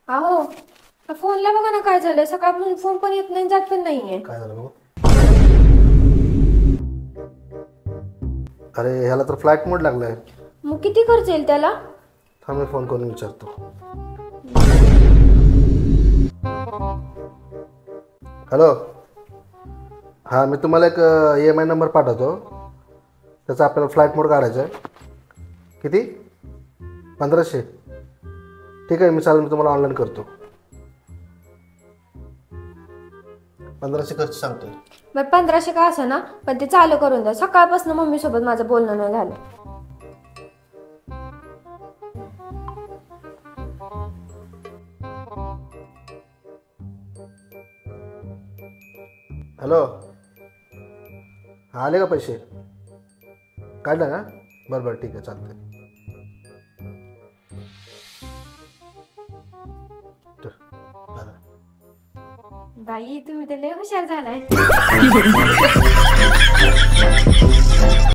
अहो फोनला बघा ना काय झालंय, सकाळपासून फोन पण येत नाही जात पण नाहीये. काय झालं बघू. अरे ह्याला तर फ्लाईट मोड लागलाय. मग किती खर्च येईल त्याला? थांब मी फोन करून विचारतो. हॅलो, हां मी तुम्हाला एक EMI नंबर पाठवतो. त्याचा आपल्याला फ्लाईट मोड काढायचा आहे. किती? 1500. ठीक आहे, मी चालेल, मी तुम्हाला ऑनलाईन करतो. 1500 खर्च सांगतोय. बरं 1500 का असं ना, पण ते चालू करून द्या. सकाळपासून मम्मी सोबत माझं बोलणं नाही झालं. हॅलो, आले का पैसे? काढलं ना? बरं बरं ठीक आहे, चालतंय. बाई तुम्ही तर लय हुशार झालाय.